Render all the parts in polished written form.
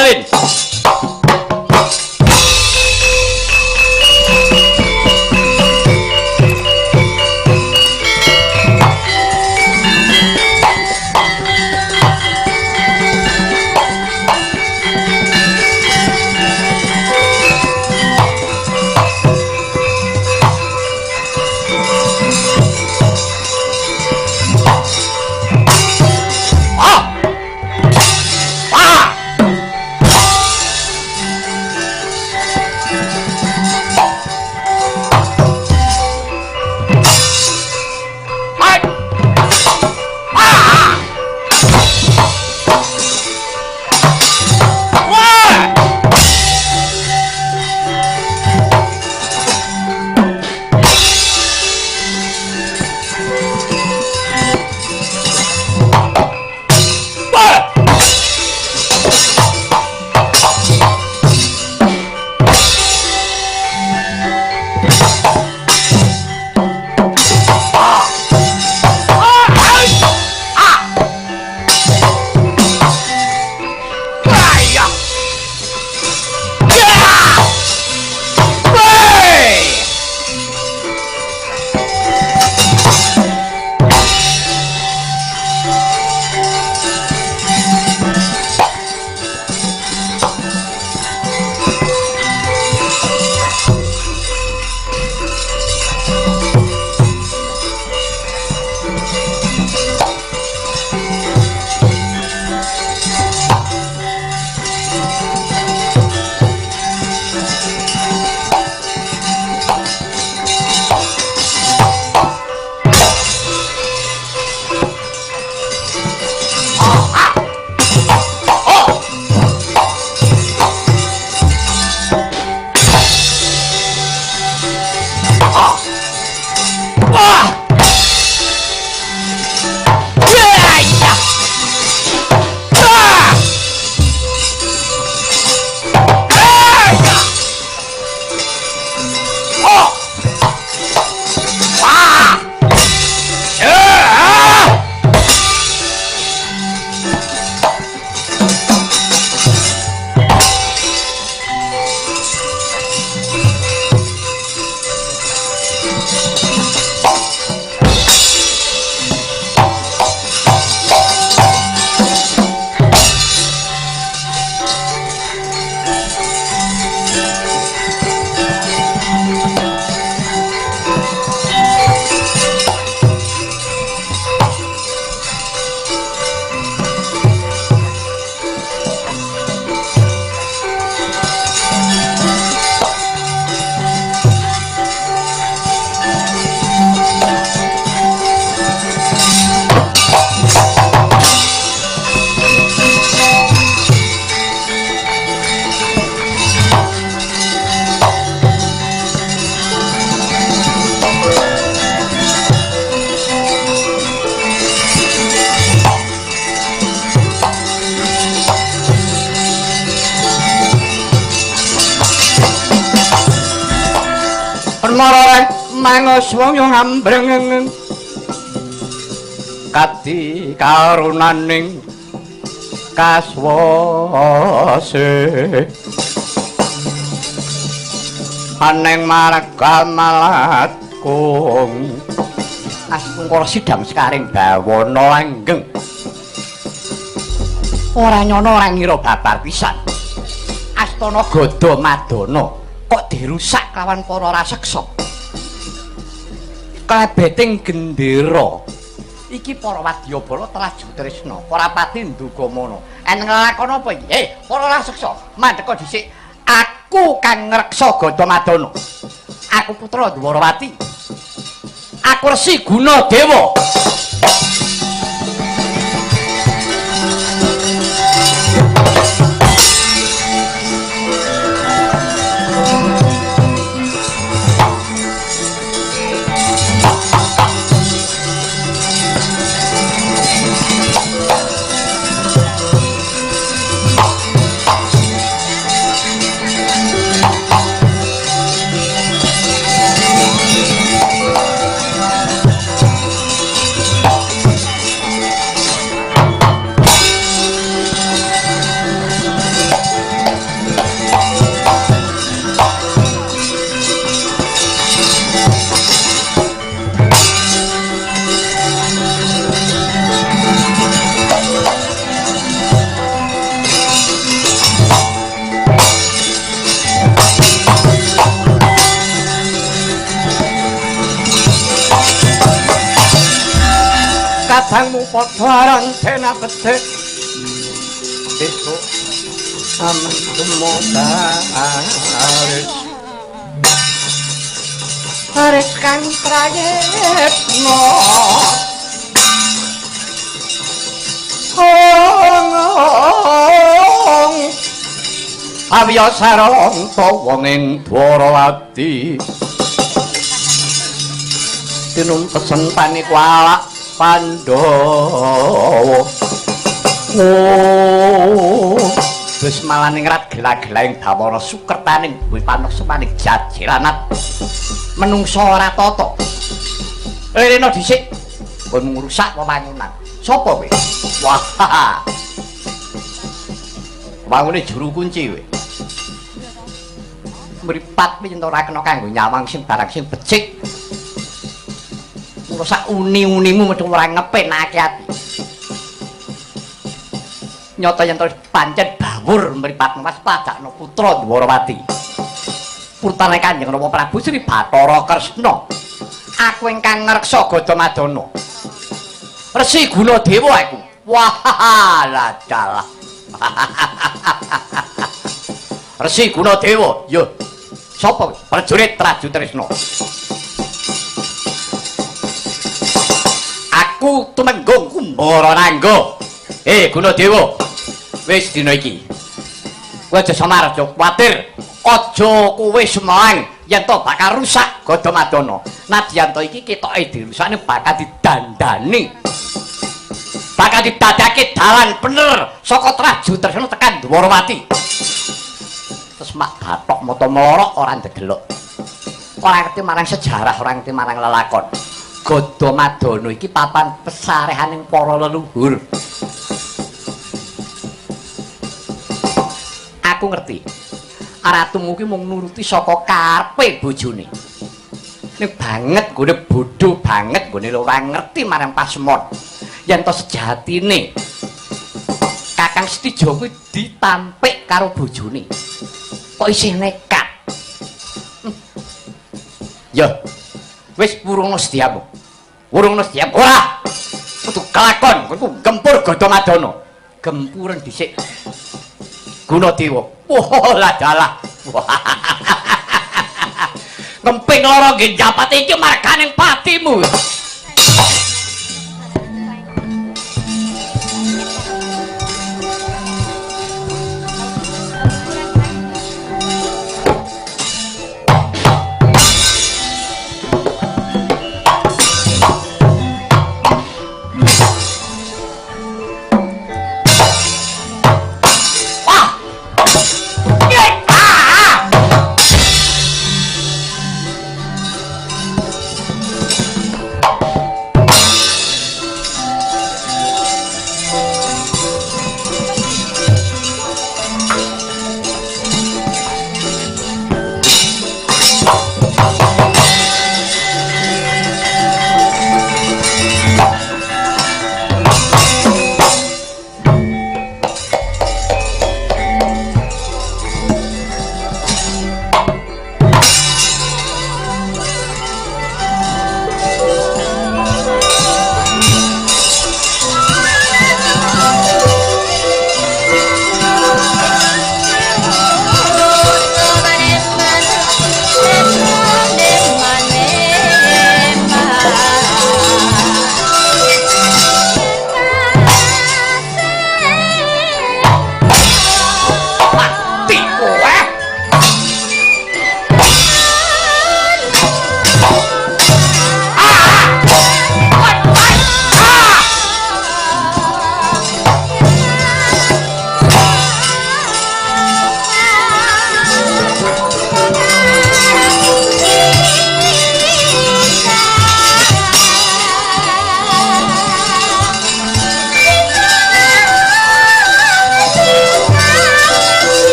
Alin. Marang mangus wong yo ambreng kati karunaning kaswase aneng marga malakung asungkara sidang sekaring bawana langgeng ora nyono ora ngira babar pisan astana Gada Madana kok dirusak kawan para raseksa klebeting gendera iki para wadyabala traju tresna para pati ndugamana eneng lakon apa iki para raseksa mandheka dhisik aku kang ngreksa Gada Madana aku putra Dwarawati aku Resi Gunadewa Kangmu padha aran dena bedhe esuk amen tumodaris aris kang prayetno Awiya sarong wong ing Dwarawati tinumpesen panikwala Pandhawa wis malah ningrat gela-gelaing Dawara sukertaning duwe paneksemaning jajiranat menungsa ora tata rene dhisik kowe ngrusak wewangunan sapa kowe wah wangune juru kunci kowe mripat yen ora kena kanggo nyawang sing barang sing becik sak uni-unimu medhung ora ngepenake ati. Nyata yen pancen bawur mripat Mas padakno putra Dwarawati. Putrane Kanjeng Rama Prabu Sri Bathara Kresna. Aku ingkang ngreksa Gadamadana. Resi Gunadewa aku. Wah, lah dalah. Resi Gunadewa, yo. Sapa? Prajurit Raju Tresna. Aku tumenggung Kumbara Nangga. Gunadewa. Wis dina iki. Kowe aja samar aja kuwatir. Aja kowe semangang yen to bakal rusak Gadamadana. Nadyan to iki ketoke dirusakne bakal didandani. Bakal didadake dalan bener saka Traju Tresna tekan Dwarawati. Terus mak bathok mata melorok ora ndedelok. Ora ngerti marang sejarah, ora ngerti marang lelakon. Gadamadana iki papan pesarehaning para leluhur. Aku ngerti. Ratumu ki mung nuruti saka karepe bojone. Nek banget gone bodho banget gone ora ngerti marang pasemon. Yen to sejatine Kakang Setijo kuwi ditampik karo bojone. Kok isih nekat. Ya. Wis wurungna sediamu. Wurungna sediam ora. Kudu kelakon, kowe gempur Gadamadana. Gempuren dhisik. Gunadewa. Wah, lah dalah. Ngemping lara nggih njapat iki marganing patimu.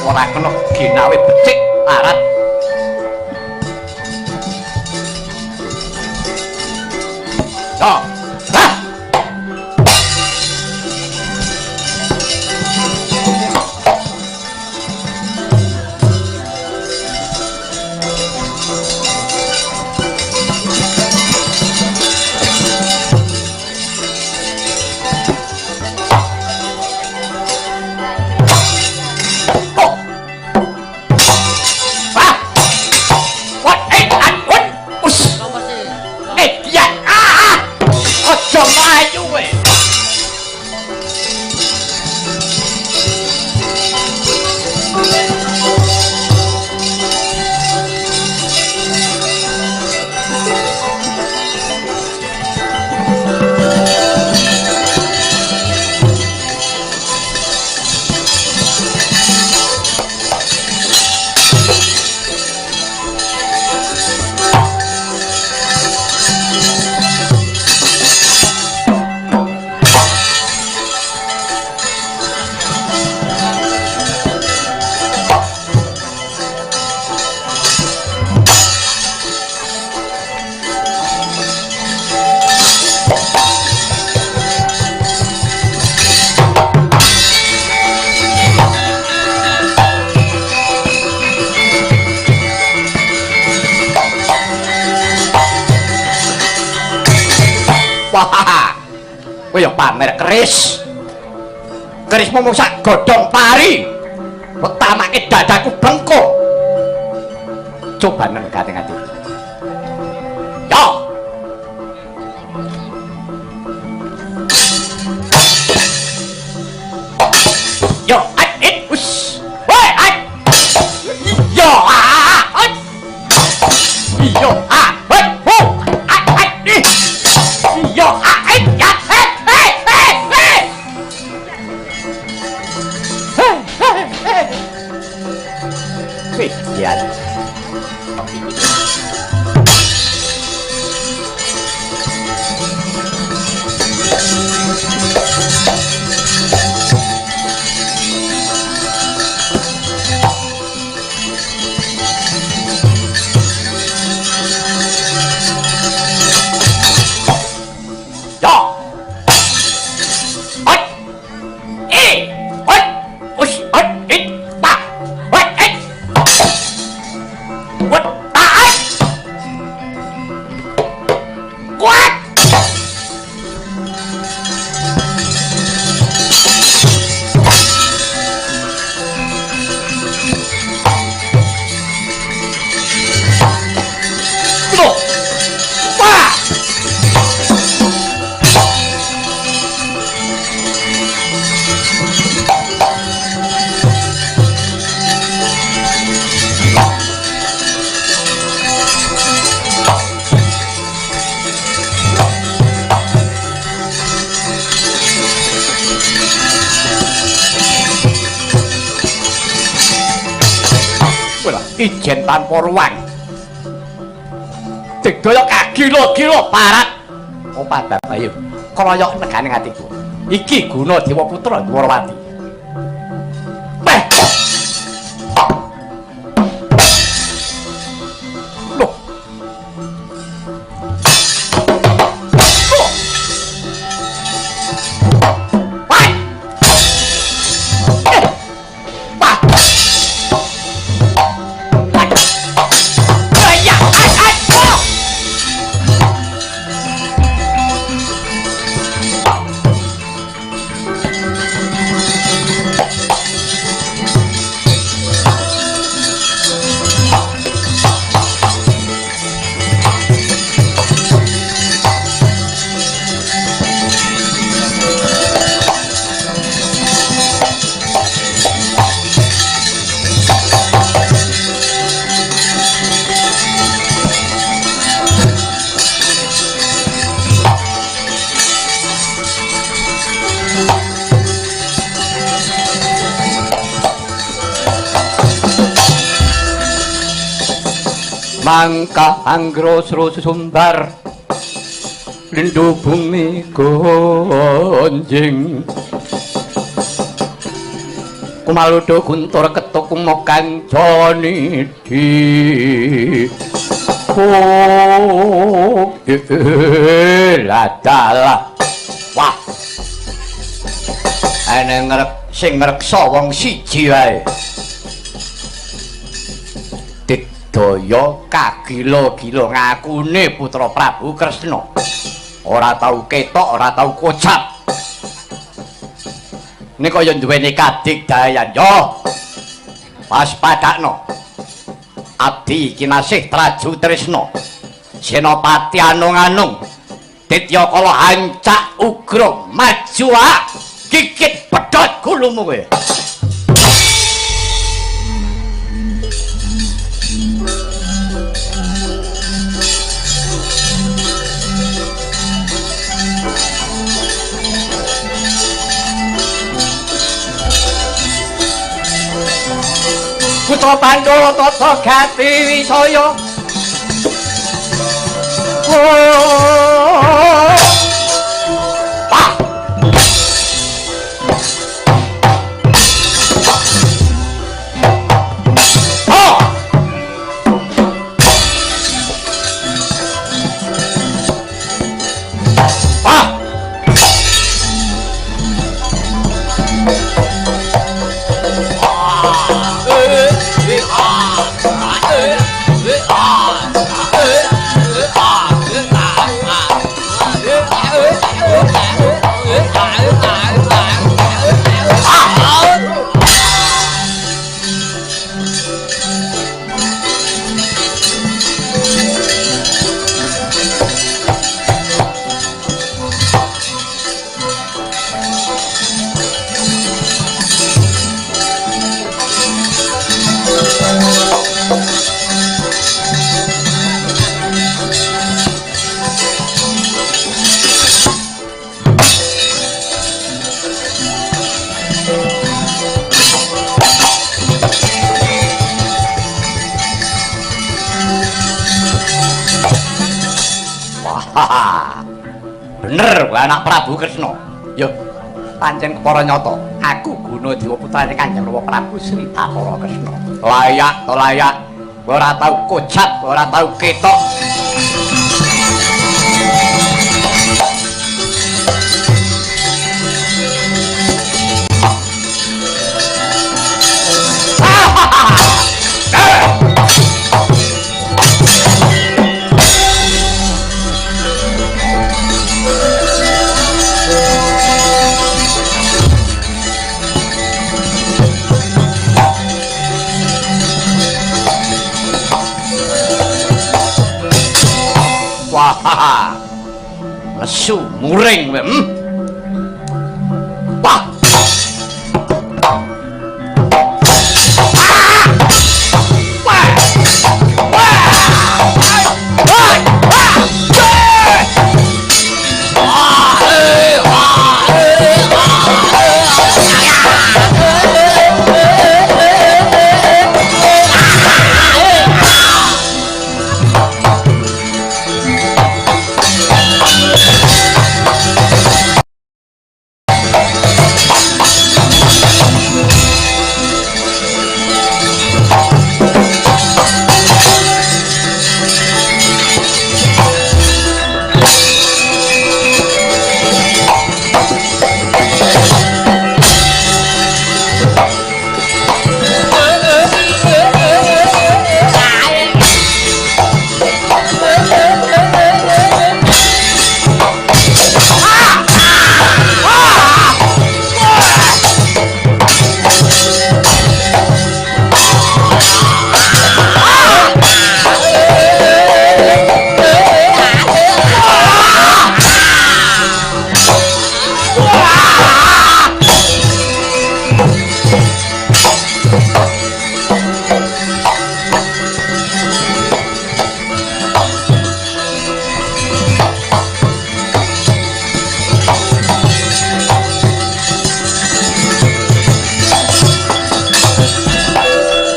ora kena ginawe becik larat. Yo, hah. Wah, kowe ya pamer keris. Kerismu musak godhong pari. Utamake dadaku bengkok. Coba nang ati-ati. Yo. Yo, us. Woi, Yo, Yo, woi, Yo, ya, Pikiran. Ijen tanpa ruang digaya kagila-gila parat opat ayo kroyok negane atiku iki guna Dewa Putra Dwarawati meh loh mangka anggro sro sumbar lindu bumi gonjing Kumaludo guntur ketuk mokang joni di ladalah wah eneng sing ngreksa wong siji wae didaya kagila-gila ngakune putra Prabu Kresna ora tau ketok ora tau kocap nek kaya duweni kadigdayan yo pas padakno abdi kinasih Traju Tresna Senopati Anung-anung Ditya Kala hancak ugra maju gigit pedhot gulumu kowe Putra Pandhawa tata gati wisaya Bener anak Prabu Kresna. Ya, pancen kepara nyata. Aku Gunadewa putrane Kanjeng Rama Prabu Sri Bathara Kresna. Layak to layak. Ora tau kocap, ora tau ketok. Wah, lesu muring weh. Wah.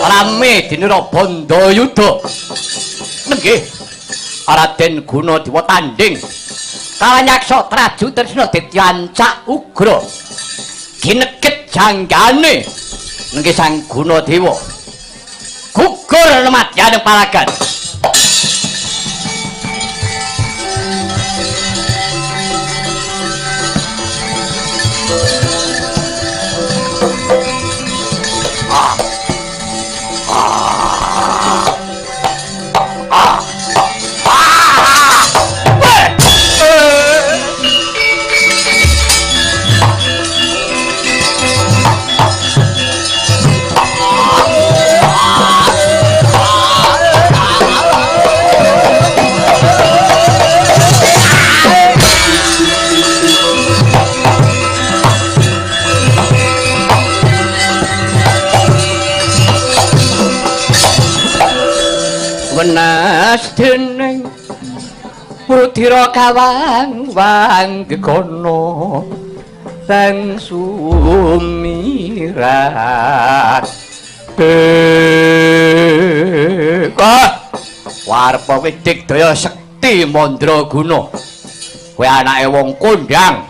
Rame dinira Bandayuda. Nggih. Raden Gunadewa tanding kalanyaksa Traju Tresna dadi ancak ugra. Gineket janggane nengke Sang Gunadewa gugur lemadyaning palagan. Wenas dening Rudira kawang wang gegono Sang sumirat Kok warpa widik daya sekti Mandraguna kowe anake wong kondang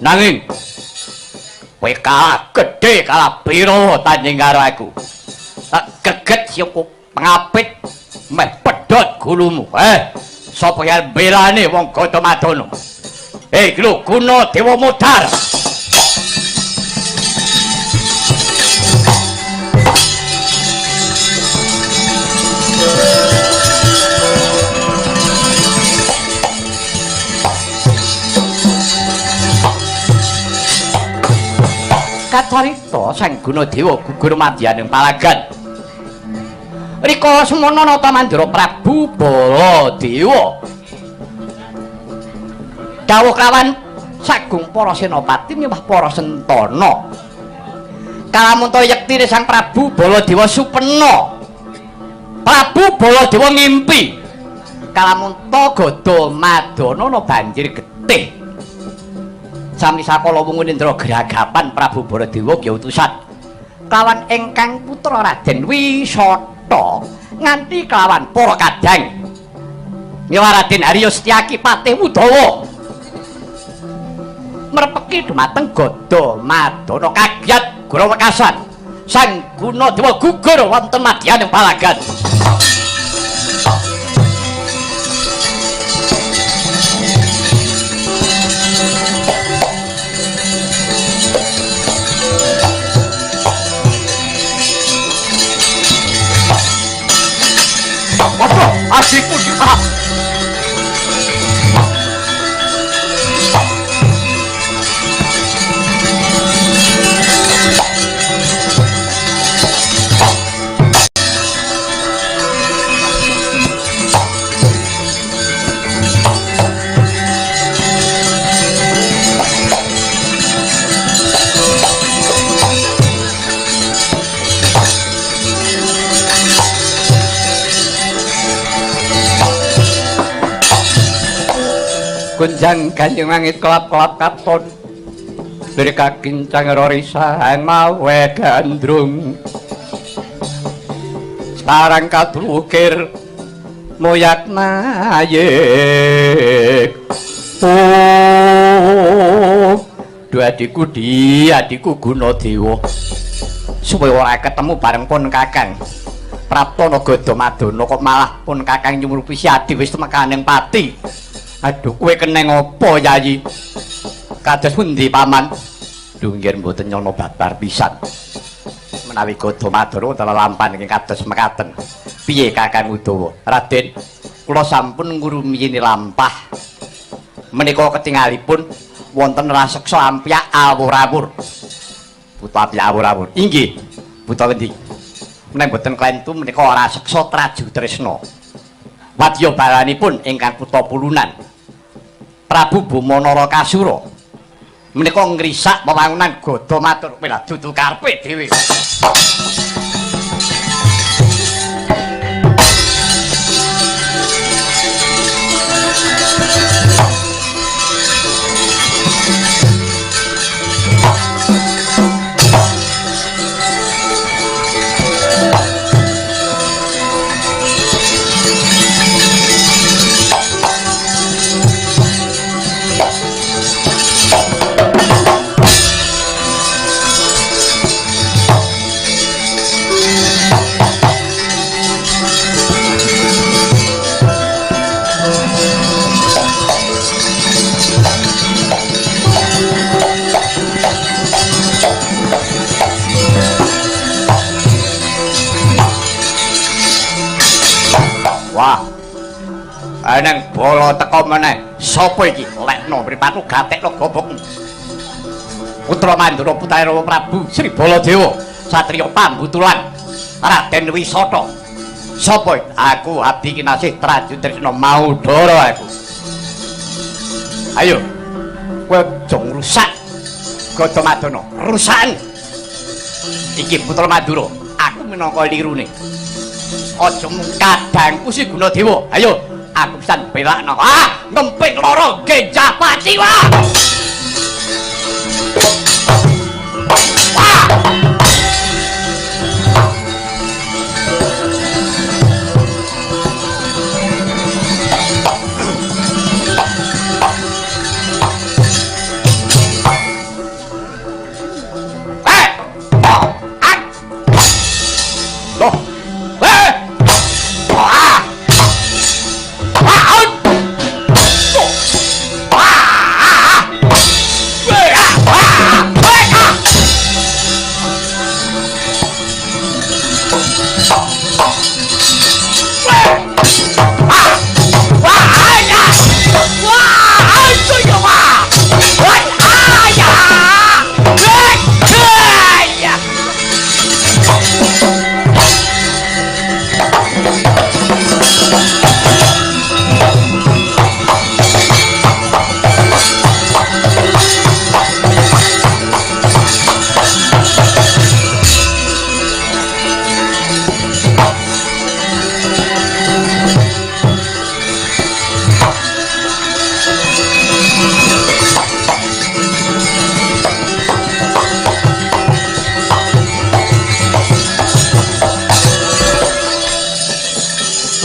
nanging kowe kalah gedhe kalah Birawa tanding karo aku tak geget siku pengapit meh pedhot gulumu sapa yang belane wong Gatamadana lho Gunadewa Modar kacarita Sang Gunadewa gugur madyaning palagan rika semono nata Mandura Prabu Baladewa dawuh kawan sagung para senopati miwah para sentana kalamun ta yektine Sang Prabu Baladewa supena Prabu Baladewa ngimpi kalamun ta Gatamadana banjir getih sami sakala wungu Indra geragapan Prabu Baladewa ya utusan kawan ingkang putra Raden Wisata nganti kelawan para kadang miwah Raden Harya Setyaki Patih Udawa merpeki dumateng Gatamadana kagiat gura wekasan Sang Gunadewa gugur wonten madyaning palagan adikku Kunjang Kanjeng Langit kelap-kelap katon dari kakincang rorisang mawe gandrung sarang katrukir moyak nayek dua adikku adikku Gunadewa supaya ora ketemu bareng pun kakang Praptana Gatamadana kok malah pun kakang nyumurupi si adi wis temekaning pati. Aduh, kowe keneng apa, Yayi? Kados pundi, Paman? Dunggir mboten nyono babar pisan. Menawi Gatamadana telalampan ingkang kados mekaten. Piye Kakang Udawa? Raden, kula sampun ngurumiyini lampah. Menika ketingalipun wonten raseksa ampyak awur-awur. Buta ampyak awur-awur. Inggih, buta endi? Menawi mboten klentu menika raseksa Traju Tresna. Wadya balanipun ingkang Kutha Pulunan. Prabu Bumanara Kasura menika ngrisak wewangunan Gatamadana lha dudu karepe dhewe. Wah. Aneng bola teko meneh. Sapa iki? Lekno mripatku gatekno gobok. Putra Mandura putra Prabu Sri Baladewa, satriya pambutulan Raden Wisata. Sapa? Aku abdi kinasih Traju Tresna Maudara aku. Ayo. Kowe aja ngrusak. Gadamadana, rusakan. Iki putra Mandura, aku minangka lirune. Aja mung kadangku si Gunadewa. Ayo, aku pisan belakno. Ngempit lara Genjapati wae.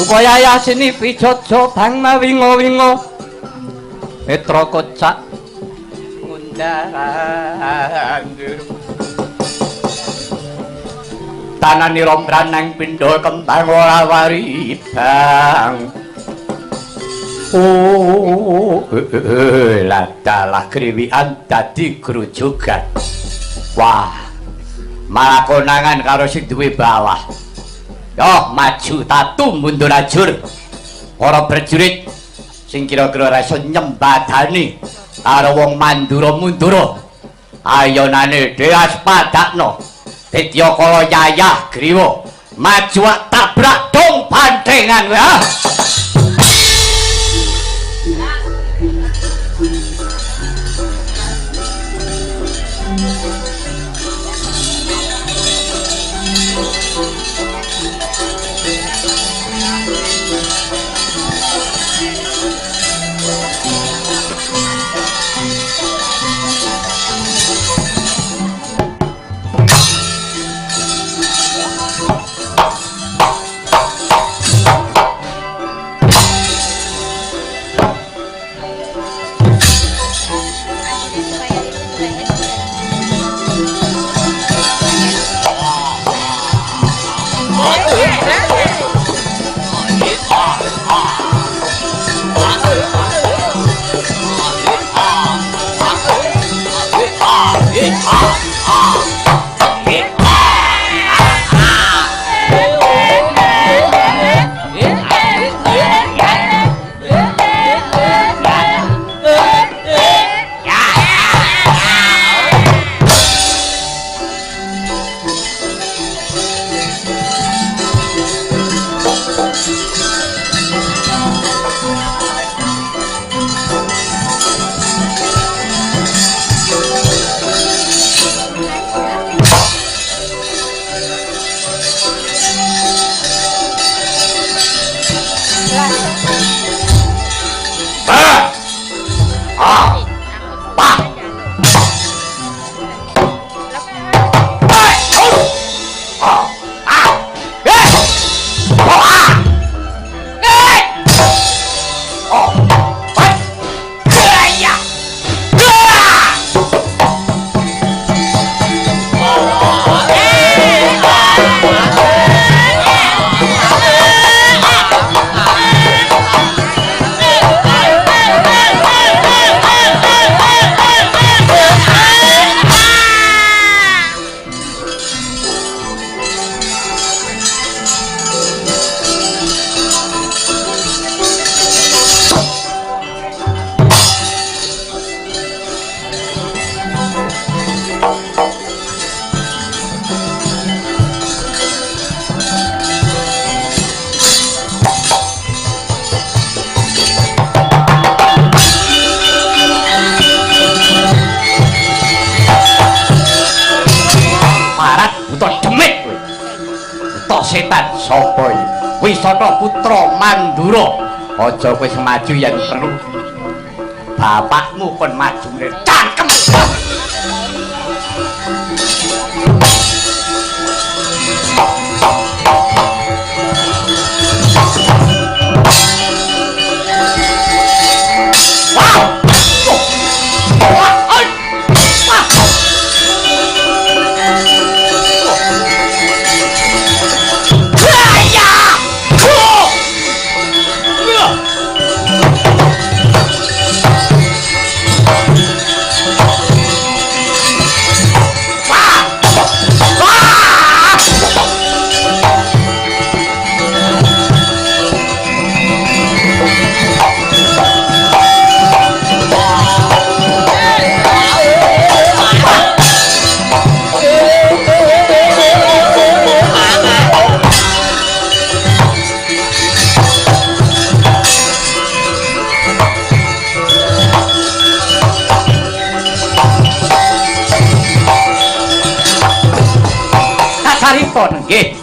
Supaya yasini pijojo bangna wingo-wingo Petra kocak ngundaran tanani rombranang pindha kembang ora waribang ladalah kriwian dadi grujugan. Wah, malah konangan karo sing duwe bawah. Yo maju tatu mundur ajur. Para prajurit sing kira-kira ora iso nyembadani karo wong Mandura Mundura. Ayonane Deas padakno. Detya kala yayah griwa. Maju tabrak dong bandengan kowe. to setan sapa iki? Wisata putra Mandura. Aja kowe maju yen perlu. Bapakmu kon majune cangkem. Nggih,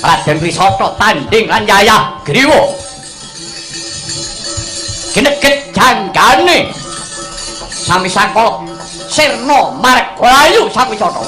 Raden Wisata tanding lan Yayah Griwa. Geneget janggane sami saka Sirna Margalayu Sawisata.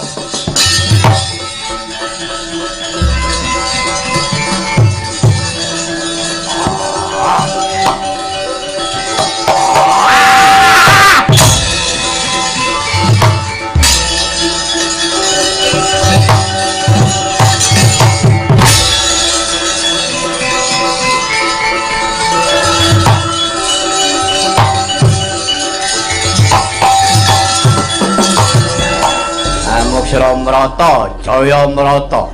Mrata, Jaya Mrata.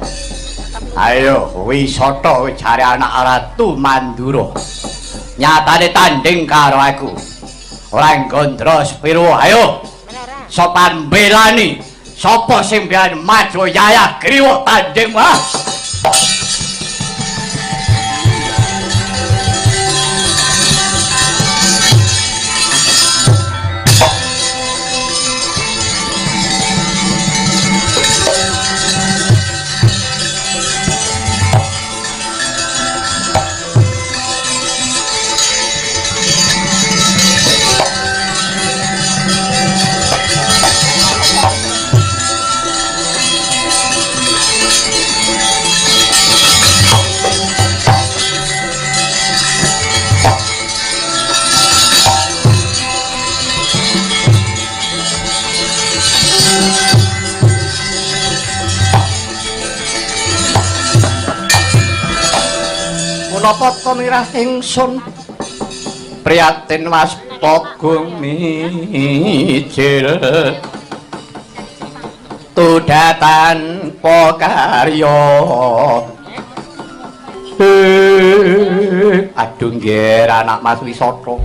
Ayo Wisata jare anak Ratu Mandura. Nyatane tanding karo aku. Ora nggondro sepiro, ayo. Sopan belani. Sapa sing mbiyen maju Yayah Griwa tanding wae. Menapa pamirah ingsun priyatin waspagung mijil tudatan pakarya aduh nggih anak Mas Wisata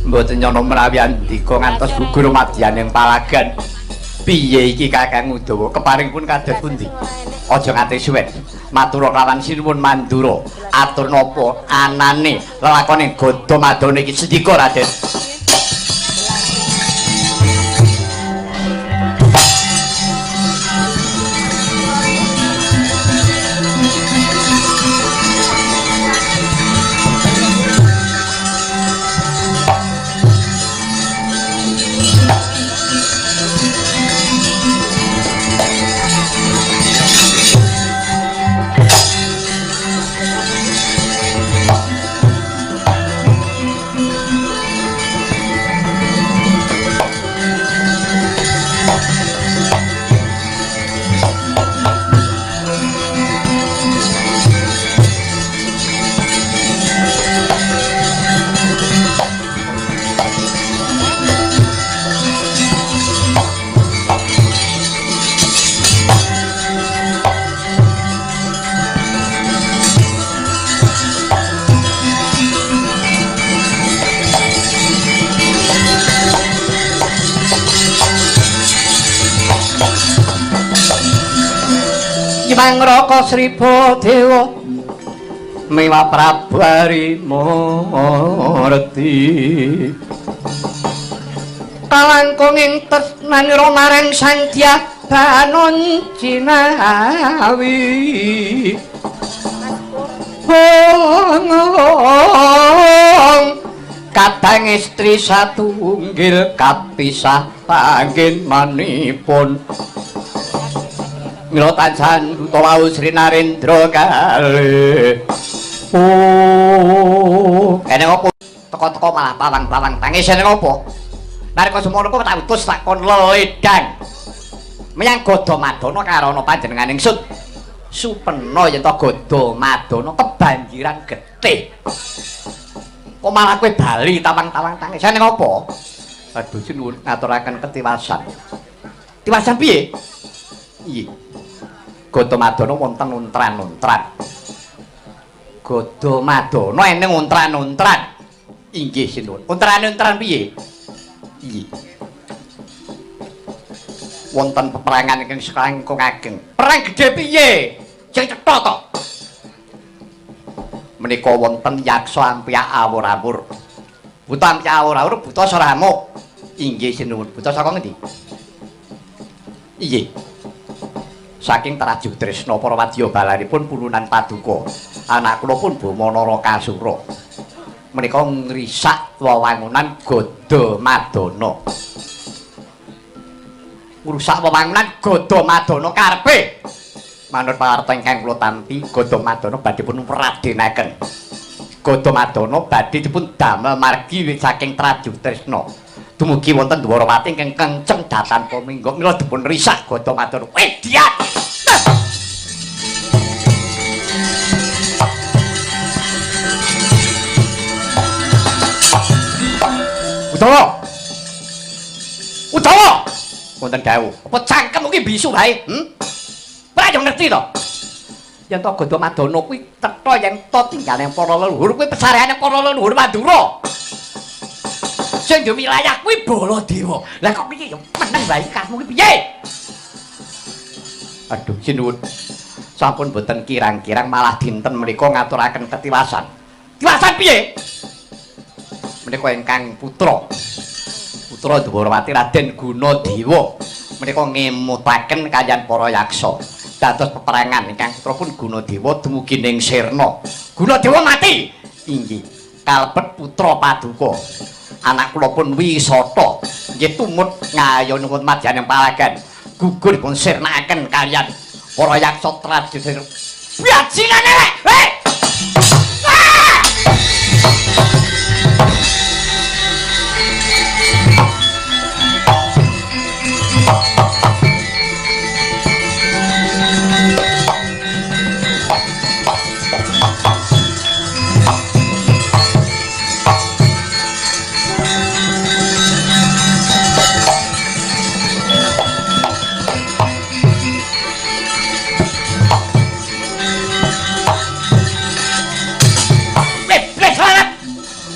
mboten nyono menawi andika ngantos gugur madyaning palagan piye iki Kakang Udawa keparing pun kados pundi aja nganti suwen matur lawan sinuwun Mandura atur napa anane lelakone Gada Madana iki sendika Raden. Mangraka Sriba Dewa miwa Prabu Harimurti kalangkunging tresnanira marang Sang Dyah Banon Cinawi istri satunggil kapisah angin manipun mila tansah utawa Sri Narendra kalih ene opo teko-teko malah pawang-pawang tangis ene opo nalika semono kok tak utus tak kon leledang menyang Gadamadana karana panjenenganing Sun Supena yen to Gadamadana kebanjiran getih kok malah kowe bali tawang-tawang tangis ene opo aduh sinuwun ngaturaken ketiwasan tiwasan piye iya Gadamadana wonten untran-untran Gadamadana eneng untran-untran inggih sinuwun untran-untran piye iya wonten peperangan ingkang selangkung ageng perang gedhe piye sing cetha to menika wonten yaksa ampyak awur-awur buta ampyak awur-awur buta saramuk inggih sinuwun buta saka ngendi iya saking Traju Tresna para wadya balanipun pulunan paduka anak kula pun Bamanara Kasura menika ngrisak wewangunan Gadamadana ngrusak wewangunan Gadamadana karepe manut pawarta ingkang kula tampi Gadamadana badhe pun mradenaken Gadamadana badhe dipun damel margi saking Traju Tresna dumugi wonten Dwarawati ingkang kenceng datan paminggo mila dipun risak Gadamadana wedhian Udawa wonten dawuh apa cangkem iki bisu wae ora yo ngerti to yen to Gadamadana kuwi tetha yen to tinggaling para leluhur kuwi pesarehane para leluhur Madura sing di wilayah kuwi Baladewa lah kok piye yo meneng wae kamu kuwi piye aduh sinuwun sampun boten kirang-kirang malah dinten menika ngaturaken ketiwasan tiwasan piye menika ingkang putra Dwarawati Raden Gunadewa menika ngemutaken kaliyan para yaksa dados peperangan ingkang putra pun Gunadewa dumugi ning Sirna Gunadewa mati inggih kalebet putra paduka anak kula pun Wisata nggih tumut ngayunipun madyaning palagan gugur pun sirnakaken kaliyan para yaksa Traju bajingan elek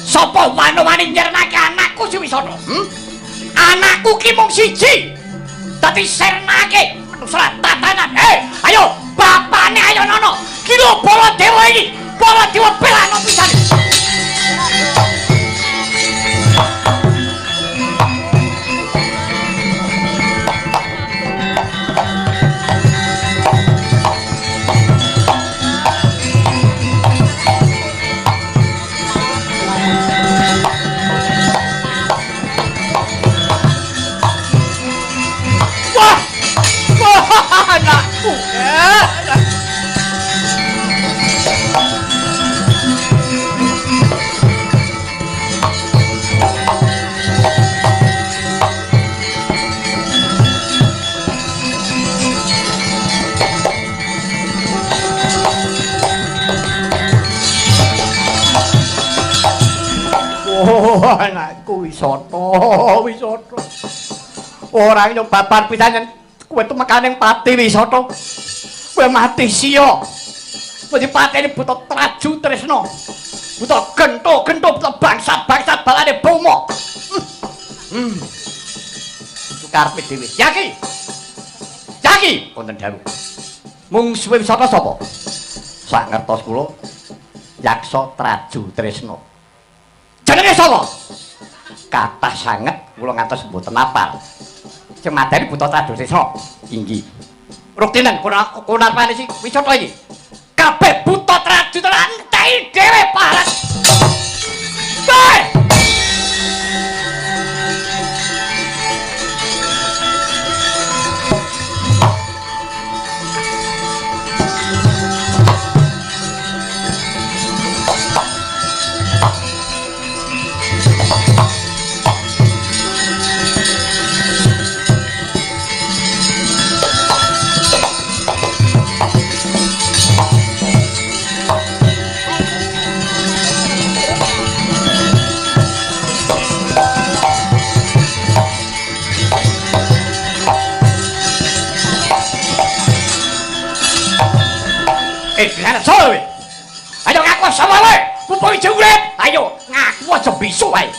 sapa wani-wani nyernake anakku si Wisata anakku ki mung siji dadi sirnake menusra tatanan ayo bapane ayo nono ki lho Baladewa iki Baladewa belano pisan anakku anakku Wisata ora nyobabar pisan kowe tuh mekaning pati Wisata kowe mati sia kowe dipateni buta Traju Tresna buta gento buta bangsa-bangsa balane Boma karepe dhewe yaki wonten dawuh mung suwe Wisata sapa sak ngertos kula yaksa Traju Tresna jenenge sapa kathah sanget kula ngantos mboten apal sing madani buta Traju Tresna inggih ruktinen kunarpane si Wisata iki kabeh buta Traju Tresna entek dhewe parat Gimana soal we? Ayo ngaku sama we. Pupu ijo urip. Ayo ngaku aja bisu wae.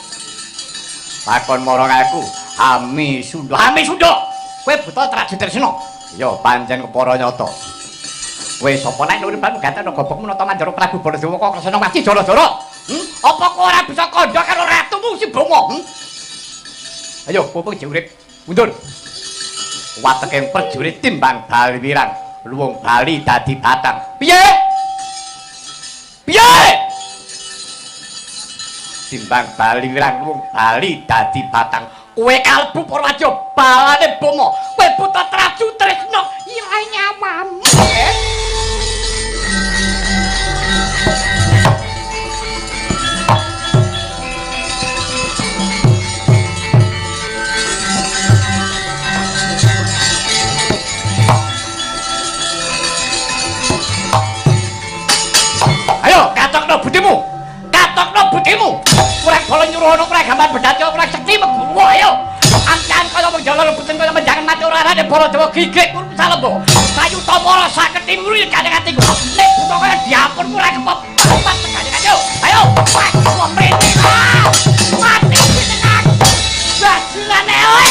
Takon marang aku, Hami Sunda. Hami Sunda. Kowe buta Tresna. Ya pancen kepara nyata. Kowe sapa nek uripan ganten gobokmu nata Mandara Prabu Baladewa kok Kresna mati jara-jara? Apa kowe ora bisa kandha karo ratumu si Bama? Ayo pupu ijo urip. Mundur. Wateking prajurit timbang Baliwirang. Luwung Bali dadi batang. Piye? Piye? Timbang Baliwirang luwung Bali dadi batang. Kowe kalbu Purwadya balane Bama. Kowe buta Traju Tresna ya nyawamu. Ayo katokno budimu. Katokno budimu. Kurang bala nyuruhana kurang gambar bedhatya kurang sekti meguru ayo. Amcan kaya menjala rebutan kaya menjangan mati ora ana Baladewa gigrik kuwi salembo. Sayu tamara saged timuru kadang ati. Nek buta kaya diapun kurang kepepat tegane ayo. Ayo. Wah, mrene. Mati tenan. Basilane oe.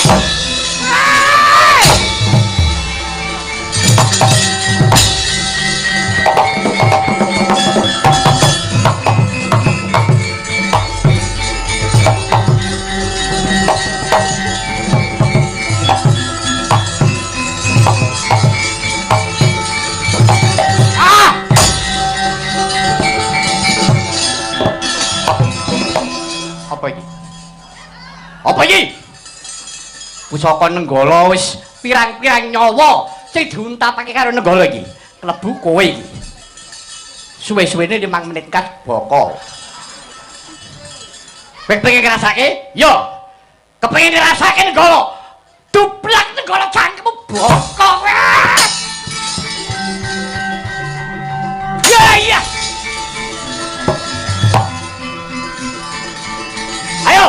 Apa iki? Pusaka Nenggala wis pirang-pirang nyawa sing diuntapake karo Nenggala iki. Klebu kowe iki. Suwe-suwene 5 menit kas baka. Kowe pengen ngrasake? Yo. Kepengin ngrasake Nenggala. Dublak Nenggala cangkemmu baka kowe. Ya iya. Ayo.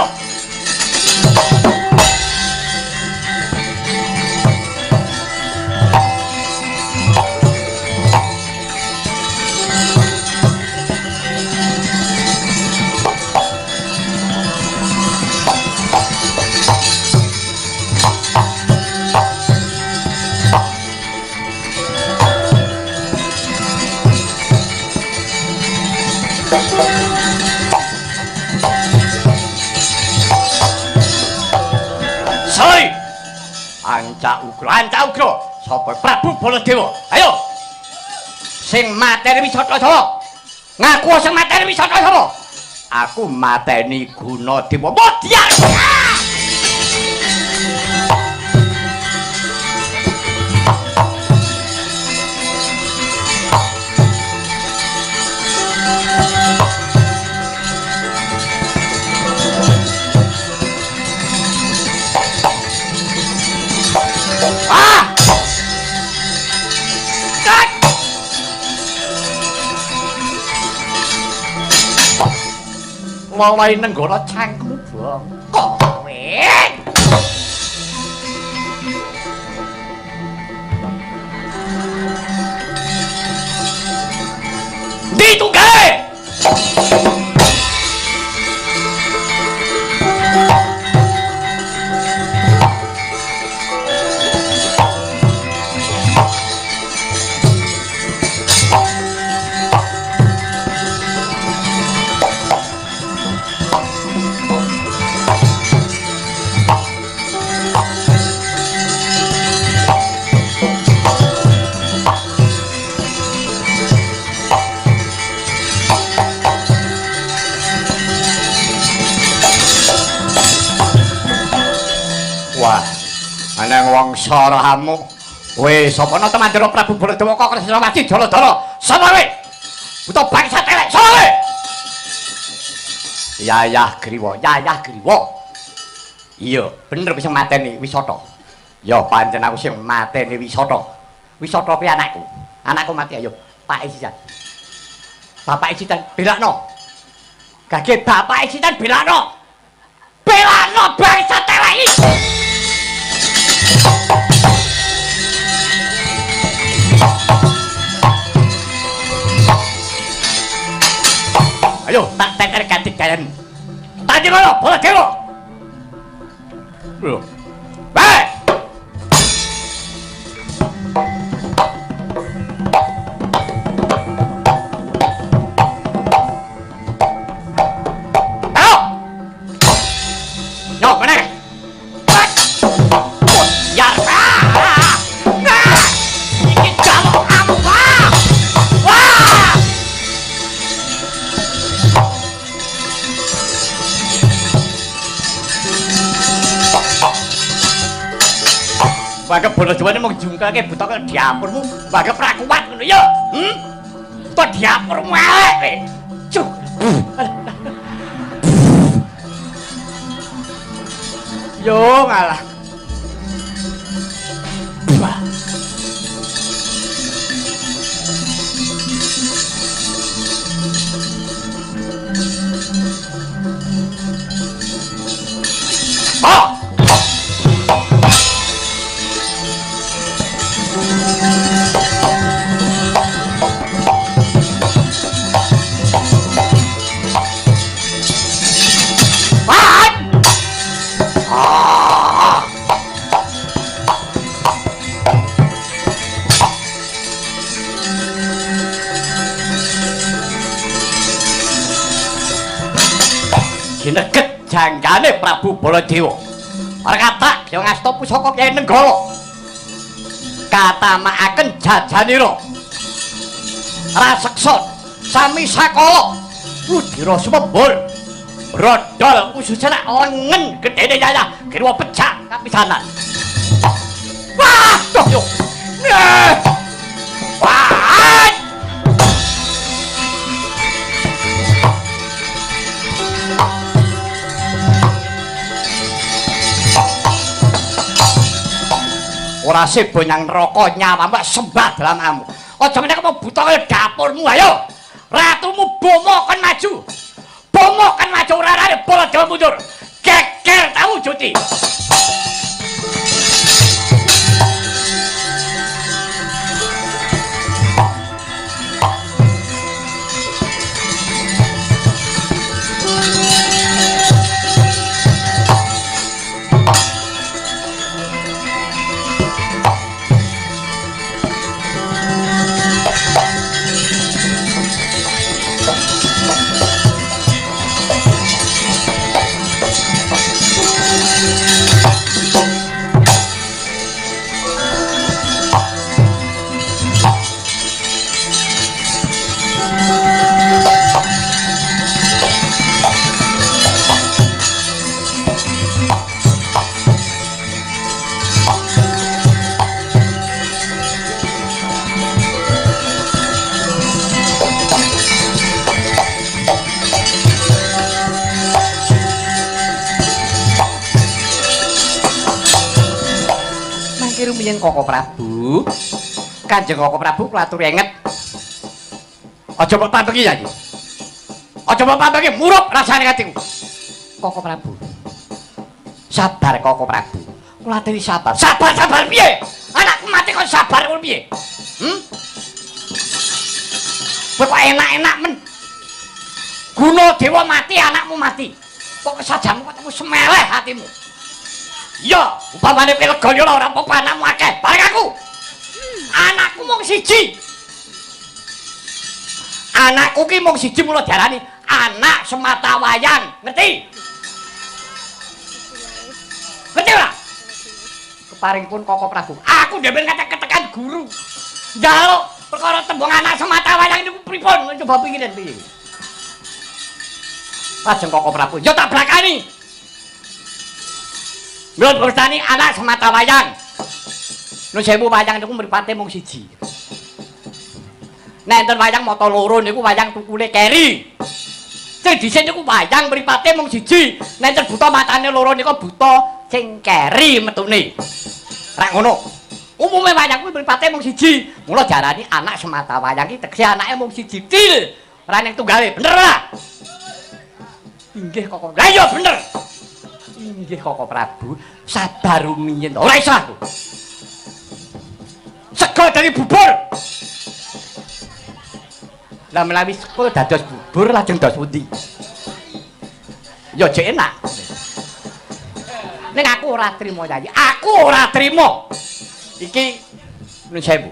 Soi. Anca ugra. Sapa Prabu Baladewa? Ayo. Sing mateni Wisata sapa? Ngaku sing mateni Wisata sapa? Aku mateni Gunadewa. Modyan. Mulai Nenggala cangkemmu bongkok kowe. Ndi tunggae? Aneng wong sarahamu kowe sapa nata Mandara Prabu Baladewa kok Kresna mati jala-jala sapa kowe buta bangsa telek sapa kowe Yayah Griwa iya bener wis mateni Wisata ya pancen aku sing mateni Wisata kuwi anakku mati ayo Pak Isitan Bapak Isitan belakno gage Bapak Isitan belakno bangsa telek iki Ayo tak teker ganti gayan. Tadi ngono, Baladewa. Lho. Baik. Yo, mana? Ya, ini jaluk kamu, Pak. Wah! Waga bola jawane mung jungkake buta kaya diapurmu, waga prakuat ngono ya. To diapurmu elek. Cuk. Yo ngalah. Wah. Oh. Gineget janggane Prabu Baladewa. Ora kathak ya ngasta pusaka Kyai Nenggala. Katamakaken jajanira. Raseksa sami sakala Rudira Sumembul. Brodol ususana lengen gedene yayah kirwa pecah kapisanan. Wah, toh yo. Wah! Ora sebo nyang neraka nyawamu sembah dalamamu. Aja menek apa buta kaya dapurmu ayo. Ratumu bomo kan maju. Bomo kan maju rarane Baladewa mundur. Geger tahu Juti. Rumiyin Koko Prabu. Kanjeng Koko Prabu kula aturi enget. Aja mbok pambengi ya iki. Aja mbok pambengi murup rasane atiku. Koko Prabu. Sabar Koko Prabu. Kula aturi sabar. Sabar piye? Anakku mati kok sabar ngono piye? Kowe kok enak-enak men. Gunadewa mati, anakmu mati. Kok kesajamu kok semeleh hatimu. Ya, upamane Pilgaya ora apa-apa anakmu akeh. Bareng aku. Anakku mung siji. Anakku ki mung siji mula diarani anak semata wayang. Ngerti? Ngerti ora? Keparingipun Koko Prabu. Aku dhewe ketekan guru. Njaluk perkara tembung anak semata wayang niku pripun? Coba pikirin piye. Lajeng Koko Prabu, yo tak blakani. Mula bersani anak semata wayang. Nun sewu wayang niku mripate mung siji. Nek enten wayang mata loro niku wayang tukule keri. Sing dhisik niku wayang mripate mung siji. Nek enten buta matane loro niku buta sing keri metune. Rak ngono. Umume wayang kuwi mripate mung siji. Mula diarani anak semata wayang iki tegese anake mung siji til. Ora ning tunggawe, bener ora? Inggih Koko. Lah iya bener. Inggih Koko Prabu, sabar rumiyin. Ora iso aku. Sego dari bubur. Lah menawi kowe dados bubur lajeng dos pundi? Ya jek enak. Ning aku ora trimo Yayi. Aku ora trimo. Iki nuwun sewu.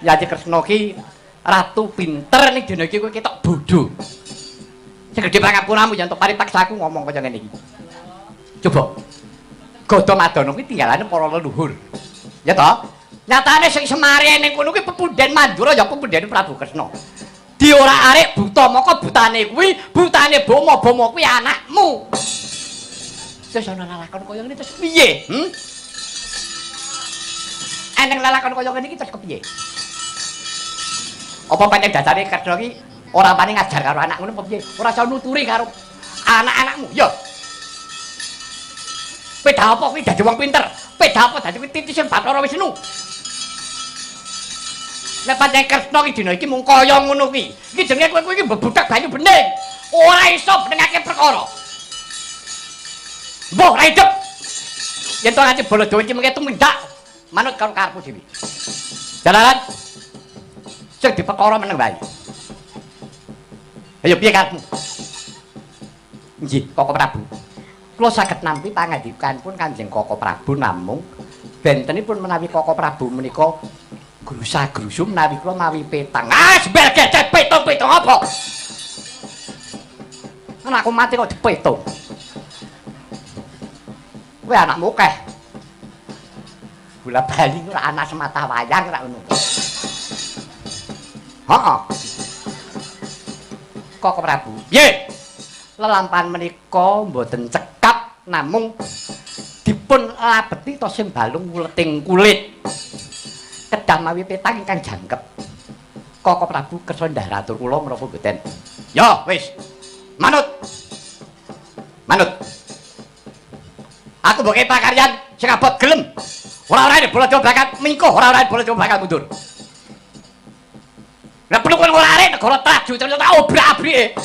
Yayi Kresna ki ratu pinter ning dina iki kowe ketok bodho. Sing gedhe pangapunanmu yen entuk paripaksaku ngomong kaya ngene iki. Coba. Godha Madana kuwi tinggalane para leluhur. Ya toh? Nyatane sing semare ning kono kuwi pepundhen Mandura ya pepundhen Prabu Kresna. Di ora arek buta maka butane kuwi, butane bomo-bomo kuwi anakmu. Terus ana lalakon kaya ngene terus piye? Eneng lalakon kaya ngene iki terus kepiye? Apa pancen dasare Kresna iki ora wani ngajar karo anak ngono apa piye? Ora iso nuturi karo anak-anakmu. Ya. Peda apa kuwi dadi wong pinter? Peda apa dadi titisan Bathara Wisnu? Nek pancen Kresna iki dina iki mung kaya ngono kuwi. Iki jenenge kowe iki bebudak banyu bening. Ora iso benengake perkara. Mbah ora hidup. Yen to nganti Baladewa iki mengke tumindak manut karo karepmu dhewe. Jalaran. Sing diperkara meneng wae. Ayo piye karepmu? Nggih, Koko Prabu. Kula saged nampi pangandikanipun Kanjeng Koko Prabu namung bentenipun menawi Koko Prabu menika grusa-grusum menawi kula mawi petang. Ah, sembel gecet petung-petung apa? Anakku mati kok dipetung. Kowe anakmu akeh. Bola bali ora anak semata wayang ora ngono. Heeh. Koko Prabu. Piye? Lelampahan menika mboten cekap namung dipun labeti to sing balung wuleting kulit. Kedah mawi petang ingkang jangkep. Koko Prabu kersa ndaratur kula menapa mboten? Ya, wis. Manut. Manut. Aku mbok pakaryan sing abot gelem. Ora-ora Baladewa bakat mingkuh, ora-ora Baladewa bakat mundur. Lah perlu kon ora arek negara traju ternyata obrak-abrike.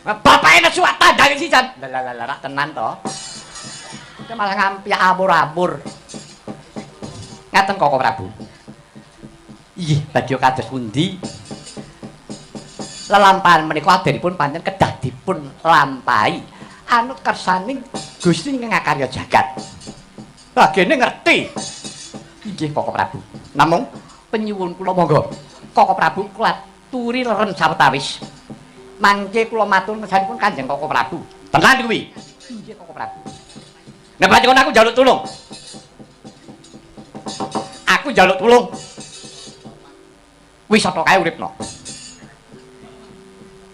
Bapake nesu tandang sisan. Lah tenan to. Kita malah ngampi abur-abur. Ngaten Koko Prabu. Inggih, badhe kados pundi? Lelampahan menika aderipun pancen kedah dipun lampahi. Anu kersaning Gusti ingkang ngakarya jagat. Bagene ngerti. Inggih Koko Prabu. Namung penyuwun kula monggo. Koko Prabu kula aturi leren sawetawis. Mangke kula matur mesanipun Kanjeng Koko Prabu. Tenan kuwi. Inggih Koko Prabu. Nek pancen aku njaluk tulung. Aku njaluk tulung. Wis ana kae uripna.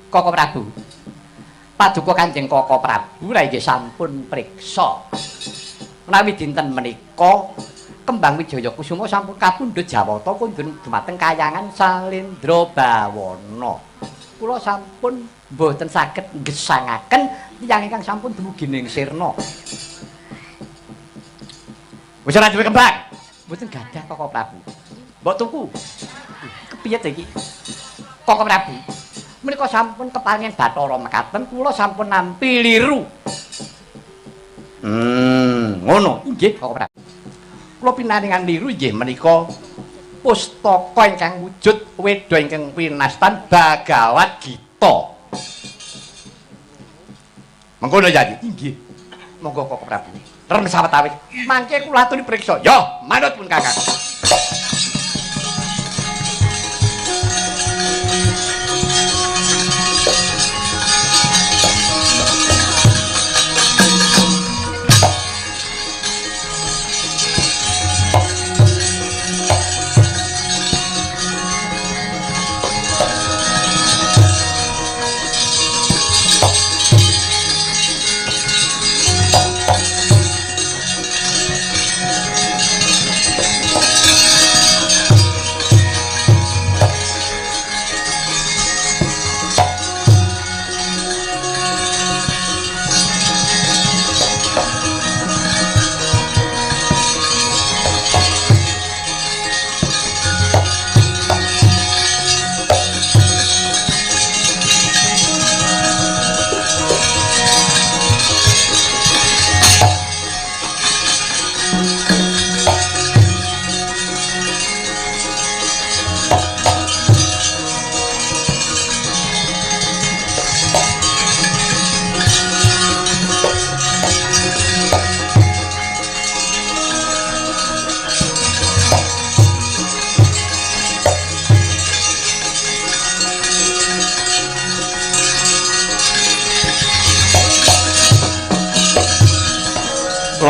Koko Prabu. Paduka Kanjeng Koko Prabu ra inggih sampun priksa. Menawi dinten menika Kembang Wijaya Kusuma sampun kapundhut jawata kundun dumateng Kayangan Salendra Bawana. Kula sampun mboten saged nggesangaken tiyang ingkang sampun dumugi ning sirna. Wis ora duwe kembang. Mboten gadah Koko Prabu. Mbok tuku. Kepiye to iki? Koko Prabu. Menika sampun keparingan Bathara mekaten kula sampun nampi liru. Ngono. Inggih Koko Prabu. Kula pinaringan liru inggih menika pustaka ingkang wujud weda ingkang pinastan Bhagawat Gita. Mengkono Yayi. Inggih. Monggo Koko Prabu. Ren sawetawis. Mangke kula aturi priksa. Ya, manut pun Kakang.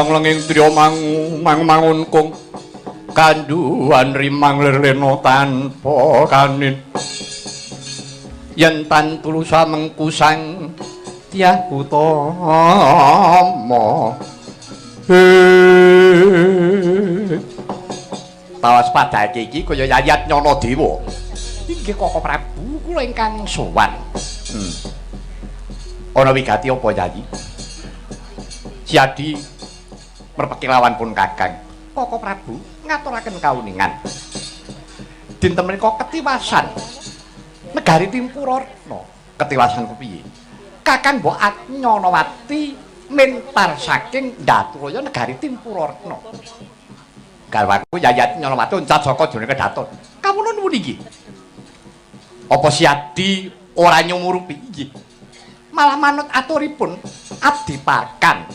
leng-lenging triya mangun kung kanduan rimang lirlena tanpa kanin yen tan tulusa mengkusang tiyah utama tawas padake iki kaya Yayat Nyanadewa inggih Koko Prabu kula ingkang sowan ana wigati apa Yayi jadi merpekilawan pun Kakang Koko Prabu ngaturaken kauningan dinten menika ketiwasan negari Timpurarna ketiwasan kepiye Kakang Mbok Atnyanawati mentar saking Ndaturaya negari Timpurarna garwaku Yayat Nyanawati uncat saka jroning kedaton kamunen nuwun iki apa Siadi ora nyumurupi iki malah manut aturipun abdi pakan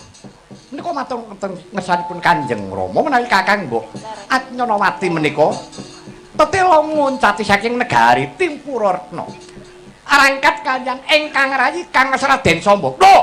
menika matur ngersanipun Kanjeng Rama menawi Kakang Mbok Atnyanawati menika tetela nguncati saking negari Timpurarna arangkat kaliyan ingkang rayi Kang Raden Samba lho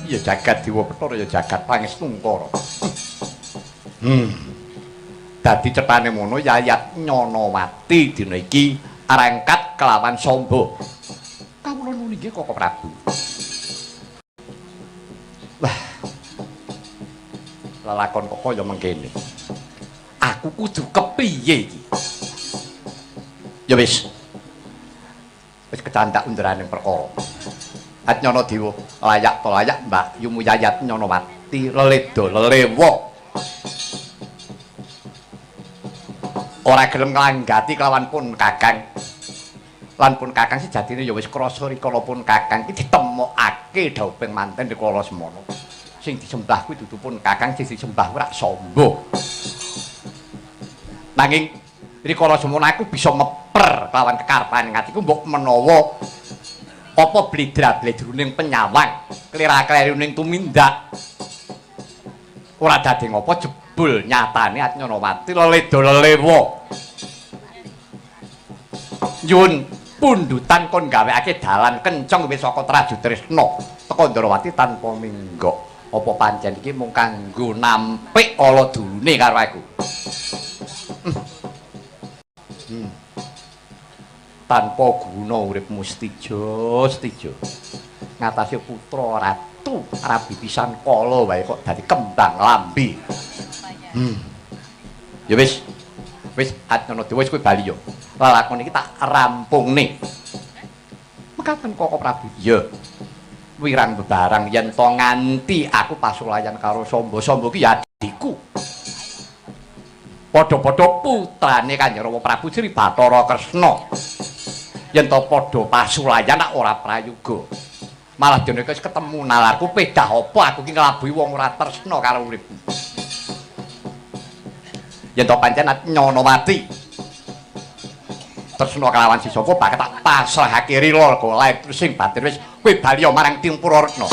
ya jagat Dewa Bathara ya jagat Pangestunkara. Dadi cetane mono Yayat Nyanawati dina iki arangkat kelawan Samba. Kawula nuwun inggih Koko Prabu. Wah. Lalakon kok kaya mengkene. Aku kudu kepiye iki? Ya wis. Wis kecandak underaning perkara. Atnyanadewa layak to layak Mbak Yumu Yayat Nyanawati leledo lelewa ora gelem nglanggati kelawan pun Kakang lan pun Kakang sejatine ya wis krasa rikala pun Kakang iki ditemokake dawuhing manten rikala semana sing disembah kuwi dudu pun Kakang sing disembah ora Samba nanging rikala semana aku bisa meper kelawan kekarepane atiku mbok menawa apa bledra-bledruning penyawang klira-kliruning tumindak ora dadi ngopo jebul nyatane Atnyanawati leledo lelewa nyuwun pundutan kon gawekake dalan kenceng wis saka Trajutresna teka Ndarawati tanpa minggok apa pancen iki mung kanggo nampik ala dulune karo aku tanpa guna uripmu stijo ngatasi putra ratu rabi pisan kala wae kok dadi kembang lambi ya wis Atnyanadawa wis kowe bali yo lalakon iki tak rampungne mekaten Koko Prabu ya wirang bebarang yen to nganti aku pasulayan karo Samba ki ya adikku padha-padha putrane Kanjeng Rama Prabu Sri Bathara Kresna yen to padha pasulayan ora prayoga malah dene wis ketemu nalarku pedah apa aku ki nglabuhi wong ora tresna karo uripku yen to pancen Nyanawati tresna kelawan si sapa bakal tak pasrahake rila golek sing batin wis kowe bali marang Timpurarna